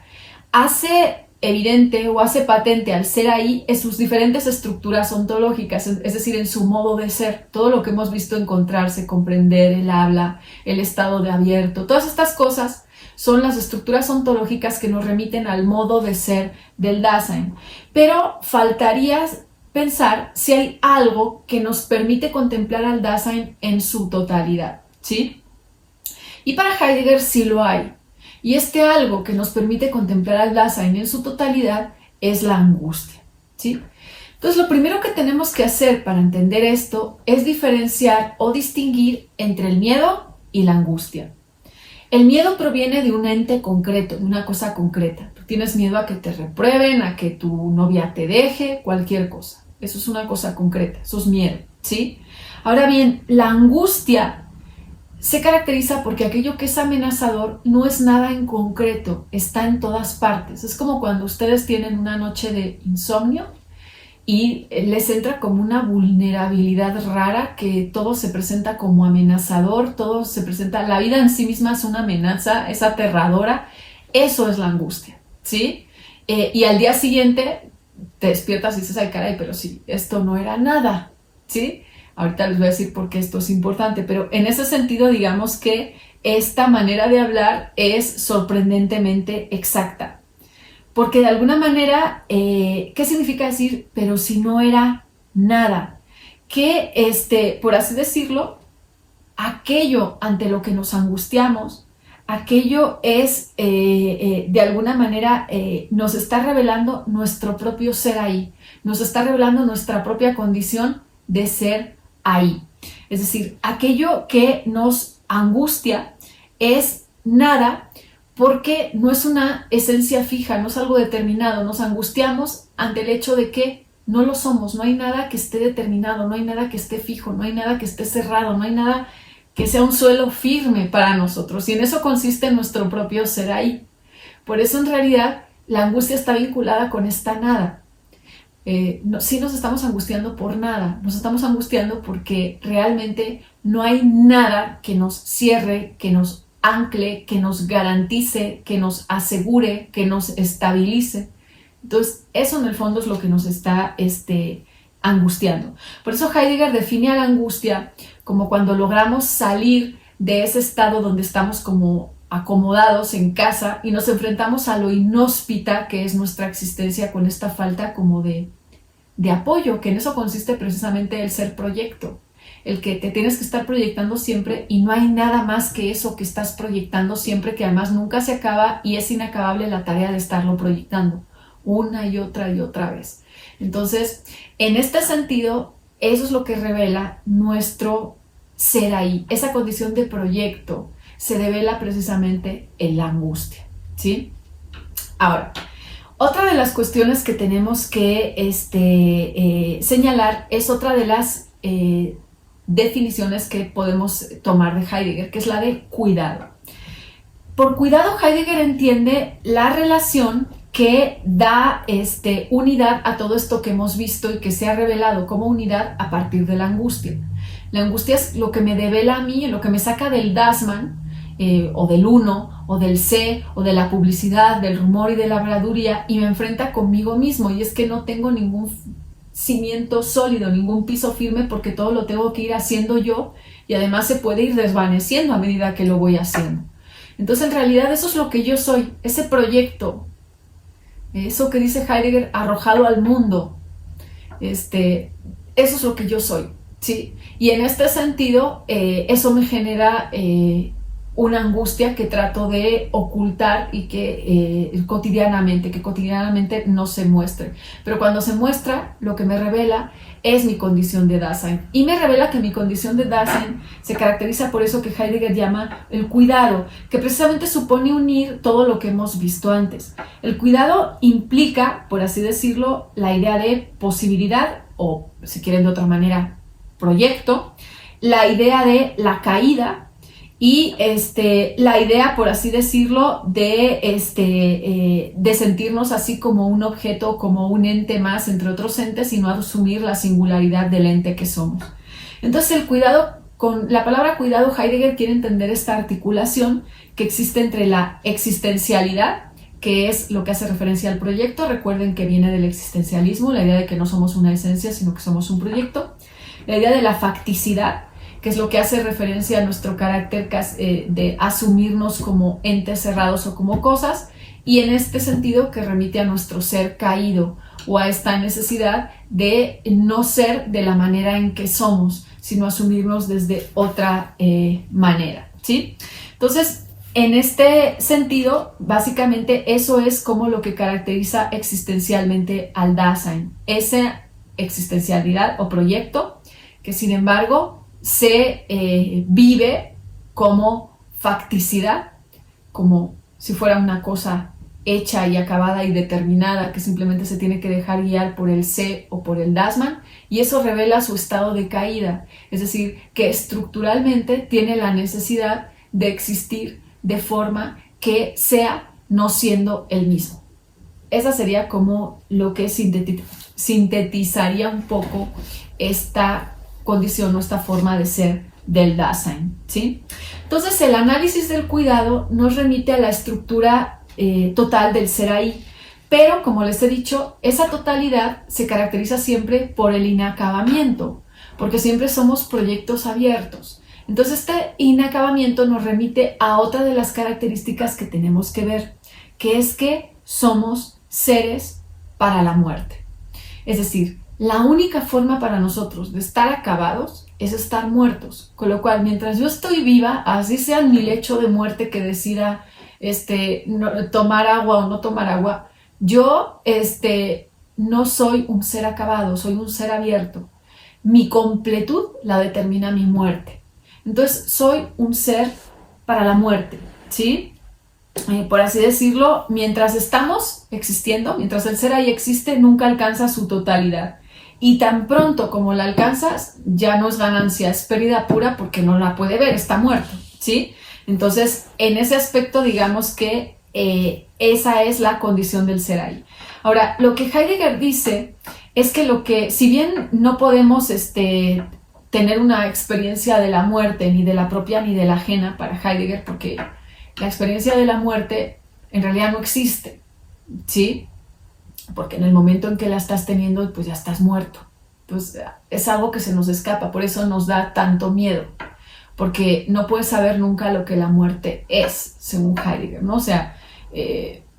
hace evidente o hace patente al ser ahí en sus diferentes estructuras ontológicas, es decir, en su modo de ser, todo lo que hemos visto encontrarse, comprender, el habla, el estado de abierto, todas estas cosas son las estructuras ontológicas que nos remiten al modo de ser del Dasein. Pero faltaría pensar si hay algo que nos permite contemplar al Dasein en su totalidad, ¿sí? Y para Heidegger sí lo hay. Y algo que nos permite contemplar al Dasein en su totalidad es la angustia, ¿sí? Entonces, lo primero que tenemos que hacer para entender esto es diferenciar o distinguir entre el miedo y la angustia. El miedo proviene de un ente concreto, de una cosa concreta. Tú tienes miedo a que te reprueben, a que tu novia te deje, cualquier cosa. Eso es una cosa concreta, eso es miedo, ¿sí? Ahora bien, la angustia se caracteriza porque aquello que es amenazador no es nada en concreto, está en todas partes. Es como cuando ustedes tienen una noche de insomnio y les entra como una vulnerabilidad rara, que todo se presenta como amenazador, todo se presenta, la vida en sí misma es una amenaza, es aterradora. Eso es la angustia, ¿sí? Y al día siguiente te despiertas y dices, ay caray, pero sí, esto no era nada, ¿sí? Ahorita les voy a decir por qué esto es importante, pero en ese sentido, digamos que esta manera de hablar es sorprendentemente exacta. Porque de alguna manera, ¿qué significa decir, pero si no era nada? Que, por así decirlo, aquello ante lo que nos angustiamos, aquello es, de alguna manera, nos está revelando nuestro propio ser ahí, nos está revelando nuestra propia condición de ser ahí. Es decir, aquello que nos angustia es nada, porque no es una esencia fija, no es algo determinado. Nos angustiamos ante el hecho de que no lo somos, no hay nada que esté determinado, no hay nada que esté fijo, no hay nada que esté cerrado, no hay nada que sea un suelo firme para nosotros, y en eso consiste nuestro propio ser ahí. Por eso en realidad la angustia está vinculada con esta nada. Sí nos estamos angustiando por nada, nos estamos angustiando porque realmente no hay nada que nos cierre, que nos ancle, que nos garantice, que nos asegure, que nos estabilice. Entonces, eso en el fondo es lo que nos está angustiando. Por eso Heidegger define a la angustia como cuando logramos salir de ese estado donde estamos como acomodados en casa y nos enfrentamos a lo inhóspita que es nuestra existencia, con esta falta como de apoyo, que en eso consiste precisamente el ser proyecto. El que te tienes que estar proyectando siempre y no hay nada más que eso que estás proyectando siempre, que además nunca se acaba y es inacabable la tarea de estarlo proyectando una y otra vez. Entonces, en este sentido, eso es lo que revela nuestro ser ahí. Esa condición de proyecto se devela precisamente en la angustia, ¿sí? Ahora, otra de las cuestiones que tenemos que señalar es otra de las definiciones que podemos tomar de Heidegger, que es la de cuidado. Por cuidado, Heidegger entiende la relación que da unidad a todo esto que hemos visto y que se ha revelado como unidad a partir de la angustia. La angustia es lo que me devela a mí, lo que me saca del Dasman, o del uno, o del sé, o de la publicidad, del rumor y de la habladuría, y me enfrenta conmigo mismo, y es que no tengo ningún cimiento sólido, ningún piso firme, porque todo lo tengo que ir haciendo yo, y además se puede ir desvaneciendo a medida que lo voy haciendo. Entonces, en realidad, eso es lo que yo soy, ese proyecto, eso que dice Heidegger, arrojado al mundo, eso es lo que yo soy, ¿sí? Y en este sentido, eso me genera una angustia que trato de ocultar y que cotidianamente no se muestre. Pero cuando se muestra, lo que me revela es mi condición de Dasein. Y me revela que mi condición de Dasein se caracteriza por eso que Heidegger llama el cuidado, que precisamente supone unir todo lo que hemos visto antes. El cuidado implica, por así decirlo, la idea de posibilidad, o si quieren de otra manera, proyecto, la idea de la caída, y la idea, por así decirlo, de sentirnos así como un objeto, como un ente más entre otros entes y no asumir la singularidad del ente que somos. Entonces el cuidado, con la palabra cuidado, Heidegger quiere entender esta articulación que existe entre la existencialidad, que es lo que hace referencia al proyecto. Recuerden que viene del existencialismo, la idea de que no somos una esencia, sino que somos un proyecto. La idea de la facticidad, que es lo que hace referencia a nuestro carácter de asumirnos como entes cerrados o como cosas, y en este sentido que remite a nuestro ser caído o a esta necesidad de no ser de la manera en que somos, sino asumirnos desde otra manera, ¿sí? Entonces, en este sentido, básicamente eso es como lo que caracteriza existencialmente al Dasein, esa existencialidad o proyecto que sin embargo se vive como facticidad, como si fuera una cosa hecha y acabada y determinada que simplemente se tiene que dejar guiar por el sé o por el Dasman, y eso revela su estado de caída, es decir, que estructuralmente tiene la necesidad de existir de forma que sea no siendo el mismo. Esa sería como lo que sintetizaría un poco esta condición o esta forma de ser del Dasein, ¿sí? Entonces el análisis del cuidado nos remite a la estructura total del ser ahí, pero como les he dicho, esa totalidad se caracteriza siempre por el inacabamiento, porque siempre somos proyectos abiertos. Entonces este inacabamiento nos remite a otra de las características que tenemos que ver, que es que somos seres para la muerte. Es decir, la única forma para nosotros de estar acabados es estar muertos, con lo cual mientras yo estoy viva, así sea en mi lecho de muerte que decida tomar agua o no tomar agua, yo no soy un ser acabado, soy un ser abierto. Mi completud la determina mi muerte. Entonces soy un ser para la muerte, ¿sí? Por así decirlo, mientras estamos existiendo, mientras el ser ahí existe, nunca alcanza su totalidad. Y tan pronto como la alcanzas, ya no es ganancia, es pérdida pura porque no la puede ver, está muerto, ¿sí? Entonces, en ese aspecto, digamos que esa es la condición del ser ahí. Ahora, lo que Heidegger dice es que si bien no podemos tener una experiencia de la muerte, ni de la propia ni de la ajena para Heidegger, porque la experiencia de la muerte en realidad no existe, ¿sí? Porque en el momento en que la estás teniendo, pues ya estás muerto. Pues es algo que se nos escapa, por eso nos da tanto miedo, porque no puedes saber nunca lo que la muerte es, según Heidegger, ¿no? O sea,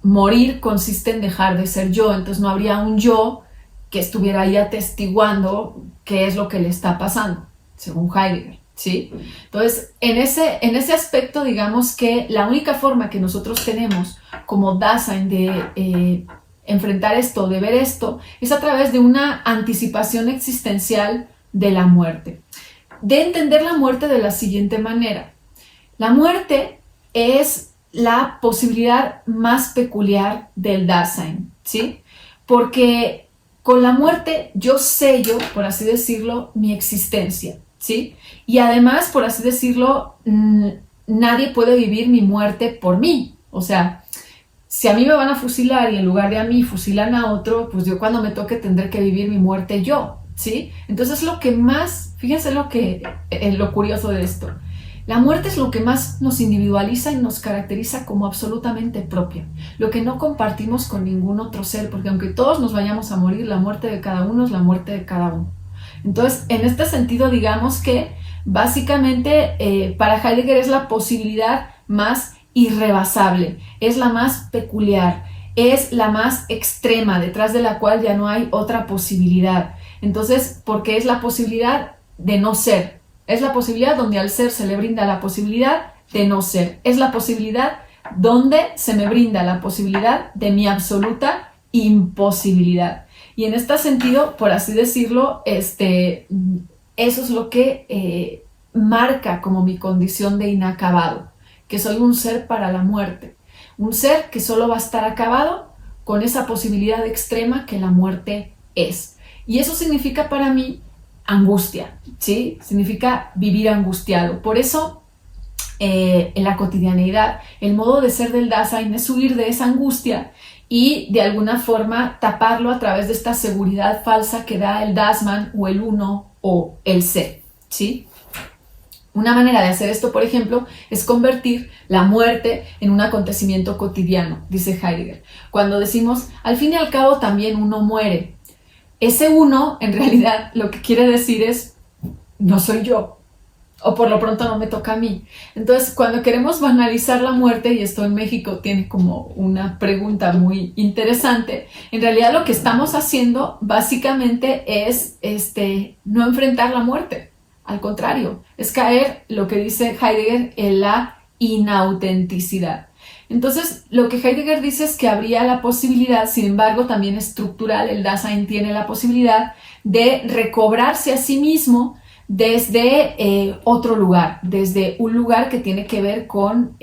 morir consiste en dejar de ser yo, entonces no habría un yo que estuviera ahí atestiguando qué es lo que le está pasando, según Heidegger, ¿sí? Entonces, en ese aspecto, digamos que la única forma que nosotros tenemos como Dasein de enfrentar esto, de ver esto, es a través de una anticipación existencial de la muerte. De entender la muerte de la siguiente manera. La muerte es la posibilidad más peculiar del Dasein, ¿sí? Porque con la muerte yo sello, por así decirlo, mi existencia, ¿sí? Y además, por así decirlo, nadie puede vivir mi muerte por mí. O sea, si a mí me van a fusilar y en lugar de a mí fusilan a otro, pues yo cuando me toque tendré que vivir mi muerte yo, ¿sí? Entonces lo que más, fíjense lo curioso de esto, la muerte es lo que más nos individualiza y nos caracteriza como absolutamente propia, lo que no compartimos con ningún otro ser, porque aunque todos nos vayamos a morir, la muerte de cada uno es la muerte de cada uno. Entonces, en este sentido, digamos que básicamente para Heidegger es la posibilidad más irrebasable, es la más peculiar, es la más extrema, detrás de la cual ya no hay otra posibilidad. Entonces, porque es la posibilidad de no ser, es la posibilidad donde al ser se le brinda la posibilidad de no ser. Es la posibilidad donde se me brinda la posibilidad de mi absoluta imposibilidad. Y en este sentido, por así decirlo, eso es lo que marca como mi condición de inacabado, que soy un ser para la muerte, un ser que solo va a estar acabado con esa posibilidad extrema que la muerte es. Y eso significa para mí angustia, ¿sí? Significa vivir angustiado. Por eso, en la cotidianeidad, el modo de ser del Dasein es huir de esa angustia y de alguna forma taparlo a través de esta seguridad falsa que da el Dasman o el uno o el ser, ¿sí? Una manera de hacer esto, por ejemplo, es convertir la muerte en un acontecimiento cotidiano, dice Heidegger. Cuando decimos, al fin y al cabo también uno muere, ese uno en realidad lo que quiere decir es, no soy yo, o por lo pronto no me toca a mí. Entonces, cuando queremos banalizar la muerte, y esto en México tiene como una pregunta muy interesante, en realidad lo que estamos haciendo básicamente es no enfrentar la muerte. Al contrario, es caer, lo que dice Heidegger, en la inautenticidad. Entonces, lo que Heidegger dice es que habría la posibilidad, sin embargo, también estructural, el Dasein tiene la posibilidad de recobrarse a sí mismo desde otro lugar, desde un lugar que tiene que ver con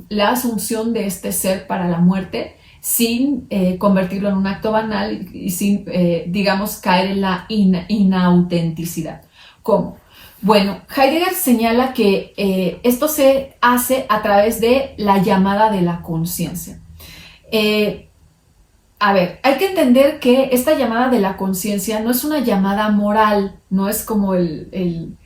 la asunción de este ser para la muerte, sin convertirlo en un acto banal y sin, digamos, caer en la inautenticidad. ¿Cómo? Bueno, Heidegger señala que esto se hace a través de la llamada de la conciencia. A ver, hay que entender que esta llamada de la conciencia no es una llamada moral, no es como el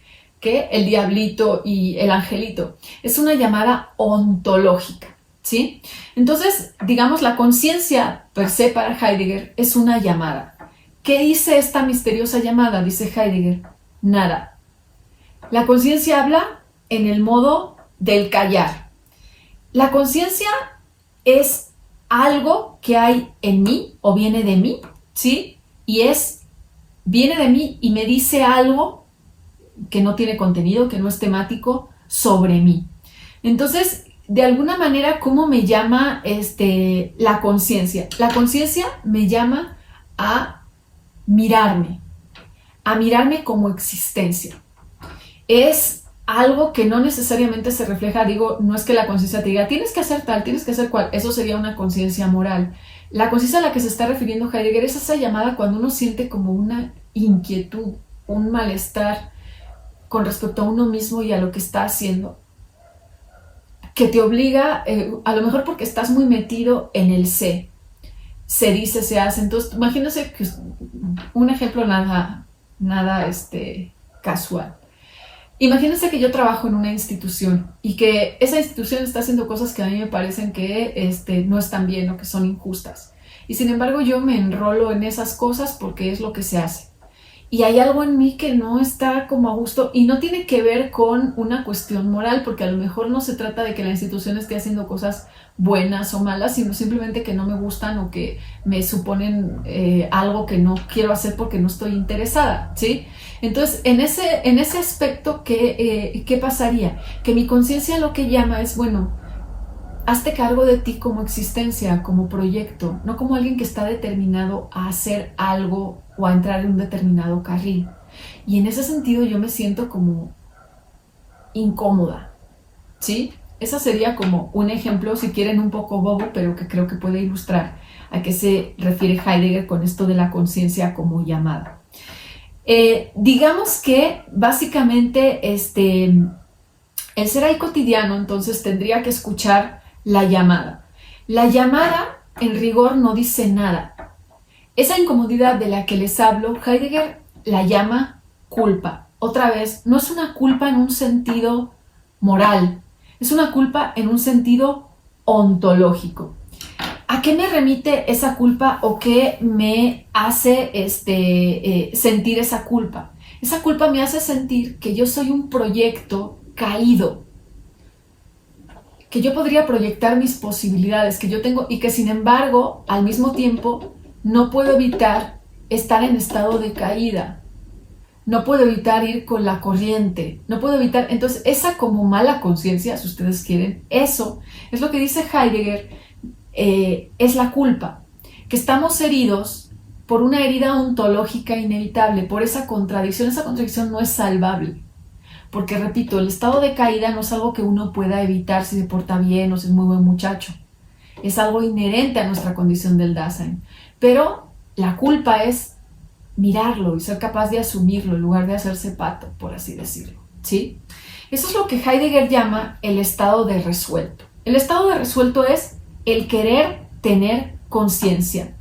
diablito y el angelito, es una llamada ontológica, ¿sí? Entonces, digamos, la conciencia per se para Heidegger es una llamada. ¿Qué dice esta misteriosa llamada? Dice Heidegger, nada. La conciencia habla en el modo del callar. La conciencia es algo que hay en mí o viene de mí, ¿sí? Y viene de mí y me dice algo que no tiene contenido, que no es temático, sobre mí. Entonces, de alguna manera, ¿cómo me llama la conciencia? La conciencia me llama a mirarme como existencia. Es algo que no necesariamente se refleja, digo, no es que la conciencia te diga, tienes que hacer tal, tienes que hacer cual, eso sería una conciencia moral. La conciencia a la que se está refiriendo Heidegger es esa llamada cuando uno siente como una inquietud, un malestar con respecto a uno mismo y a lo que está haciendo, que te obliga, a lo mejor porque estás muy metido en el se dice, se hace. Entonces, imagínense que un ejemplo nada casual. Imagínense que yo trabajo en una institución y que esa institución está haciendo cosas que a mí me parecen que no están bien o que son injustas. Y sin embargo yo me enrolo en esas cosas porque es lo que se hace. Y hay algo en mí que no está como a gusto y no tiene que ver con una cuestión moral, porque a lo mejor no se trata de que la institución esté haciendo cosas buenas o malas, sino simplemente que no me gustan o que me suponen algo que no quiero hacer porque no estoy interesada, ¿sí? Entonces, en ese aspecto, ¿qué pasaría? Que mi conciencia lo que llama es, bueno, hazte cargo de ti como existencia, como proyecto, no como alguien que está determinado a hacer algo o a entrar en un determinado carril. Y en ese sentido yo me siento como incómoda, ¿sí? Esa sería como un ejemplo, si quieren, un poco bobo, pero que creo que puede ilustrar a qué se refiere Heidegger con esto de la conciencia como llamada. Digamos que básicamente el ser ahí cotidiano entonces tendría que escuchar la llamada. La llamada en rigor no dice nada. Esa incomodidad de la que les hablo, Heidegger la llama culpa. Otra vez, no es una culpa en un sentido moral, es una culpa en un sentido ontológico. ¿A qué me remite esa culpa o qué me hace sentir esa culpa? Esa culpa me hace sentir que yo soy un proyecto caído, que yo podría proyectar mis posibilidades, que yo tengo y que sin embargo, al mismo tiempo, no puedo evitar estar en estado de caída. no puedo evitar ir con la corriente, no puedo evitar, entonces esa como mala conciencia, si ustedes quieren, eso es lo que dice Heidegger, es la culpa, que estamos heridos por una herida ontológica inevitable, por esa contradicción no es salvable. Porque, repito, el estado de caída no es algo que uno pueda evitar si se porta bien o si es muy buen muchacho. Es algo inherente a nuestra condición del Dasein. Pero la culpa es mirarlo y ser capaz de asumirlo en lugar de hacerse pato, por así decirlo, ¿sí? Eso es lo que Heidegger llama el estado de resuelto. El estado de resuelto es el querer tener conciencia.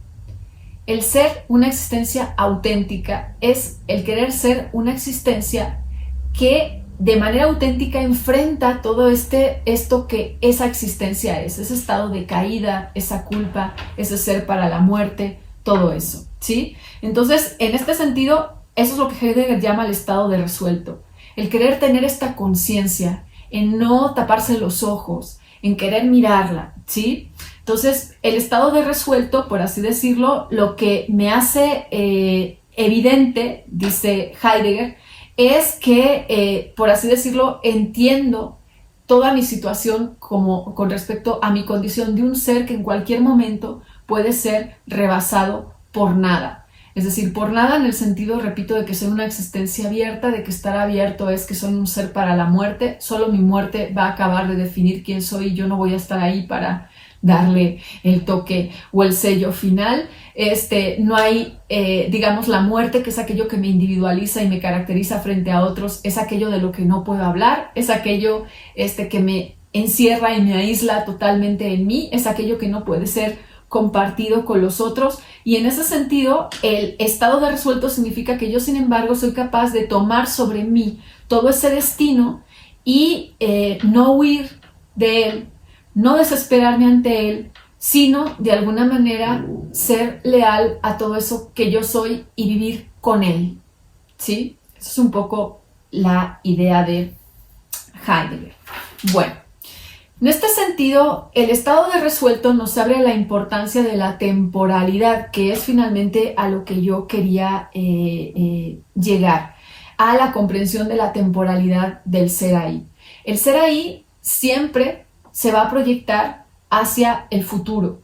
El ser una existencia auténtica es el querer ser una existencia que de manera auténtica enfrenta todo esto que esa existencia es, ese estado de caída, esa culpa, ese ser para la muerte, todo eso, ¿sí? Entonces, en este sentido, eso es lo que Heidegger llama el estado de resuelto, el querer tener esta conciencia, en no taparse los ojos, en querer mirarla, ¿sí? Entonces, el estado de resuelto, por así decirlo, lo que me hace evidente, dice Heidegger, es que, por así decirlo, entiendo toda mi situación con respecto a mi condición de un ser que en cualquier momento puede ser rebasado por nada. Es decir, por nada en el sentido, repito, de que soy una existencia abierta, de que estar abierto es que soy un ser para la muerte, solo mi muerte va a acabar de definir quién soy y yo no voy a estar ahí para darle el toque o el sello final. No hay, digamos, la muerte, que es aquello que me individualiza y me caracteriza frente a otros, es aquello de lo que no puedo hablar, es aquello que me encierra y me aísla totalmente en mí, es aquello que no puede ser compartido con los otros, y en ese sentido el estado de resuelto significa que yo, sin embargo, soy capaz de tomar sobre mí todo ese destino y no huir de él, no desesperarme ante él, sino de alguna manera ser leal a todo eso que yo soy y vivir con él, ¿sí? Esa es un poco la idea de Heidegger. Bueno, en este sentido, el estado de resuelto nos abre a la importancia de la temporalidad, que es finalmente a lo que yo quería llegar, a la comprensión de la temporalidad del ser ahí. El ser ahí siempre se va a proyectar hacia el futuro,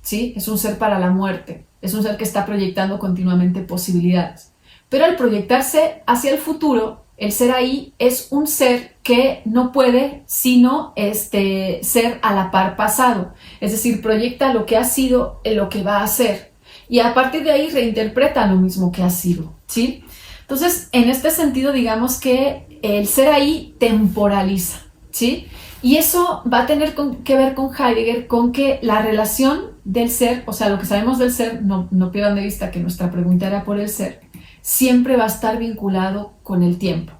¿sí? Es un ser para la muerte, es un ser que está proyectando continuamente posibilidades. Pero al proyectarse hacia el futuro, el ser ahí es un ser que no puede sino ser a la par pasado, es decir, proyecta lo que ha sido en lo que va a ser y a partir de ahí reinterpreta lo mismo que ha sido, ¿sí? Entonces, en este sentido, digamos que el ser ahí temporaliza, ¿sí? Y eso va a tener que ver con Heidegger, con que la relación del ser, o sea, lo que sabemos del ser, no pierdan de vista que nuestra pregunta era por el ser, siempre va a estar vinculado con el tiempo,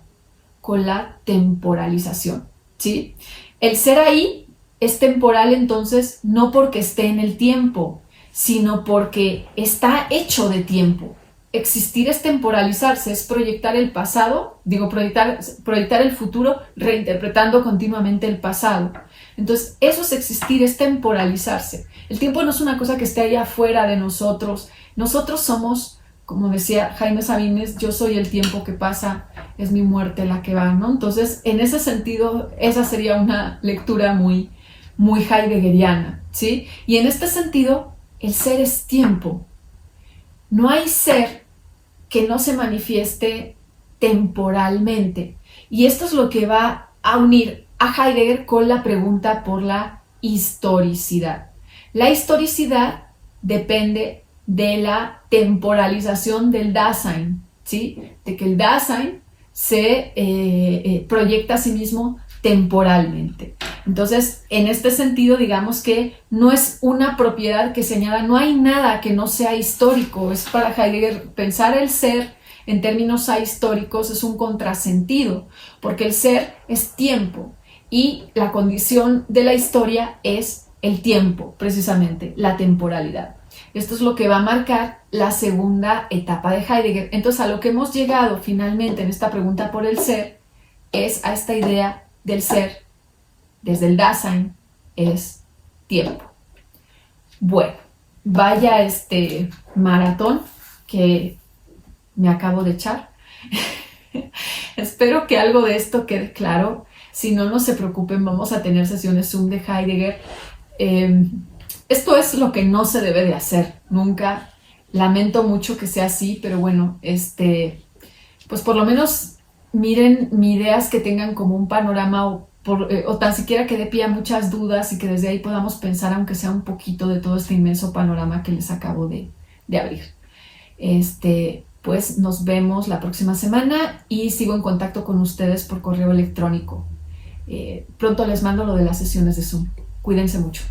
con la temporalización, ¿sí? El ser ahí es temporal, entonces, no porque esté en el tiempo, sino porque está hecho de tiempo. Existir es temporalizarse, es proyectar el pasado, proyectar el futuro, reinterpretando continuamente el pasado. Entonces, eso es existir, es temporalizarse. El tiempo no es una cosa que esté allá afuera de nosotros. Nosotros somos, como decía Jaime Sabines, yo soy el tiempo que pasa, es mi muerte la que va, ¿no? Entonces, en ese sentido, esa sería una lectura muy, muy heideggeriana, ¿sí? Y en este sentido, el ser es tiempo. No hay ser que no se manifieste temporalmente. Y esto es lo que va a unir a Heidegger con la pregunta por la historicidad. La historicidad depende de la temporalización del Dasein, ¿sí? De que el Dasein se proyecta a sí mismo temporalmente. Entonces, en este sentido, digamos que no es una propiedad que señala, no hay nada que no sea histórico. Es para Heidegger pensar el ser en términos ahistóricos es un contrasentido, porque el ser es tiempo y la condición de la historia es el tiempo, precisamente, la temporalidad. Esto es lo que va a marcar la segunda etapa de Heidegger. Entonces, a lo que hemos llegado finalmente en esta pregunta por el ser es a esta idea del ser desde el Dasein es tiempo. Bueno, vaya maratón que me acabo de echar. Espero que algo de esto quede claro. Si no, no se preocupen, vamos a tener sesiones Zoom de Heidegger. Esto es lo que no se debe de hacer nunca. Lamento mucho que sea así, pero bueno, pues por lo menos miren ideas que tengan como un panorama o tan siquiera que dé pie a muchas dudas y que desde ahí podamos pensar, aunque sea un poquito, de todo este inmenso panorama que les acabo de abrir. Pues nos vemos la próxima semana y sigo en contacto con ustedes por correo electrónico. Pronto les mando lo de las sesiones de Zoom. Cuídense mucho.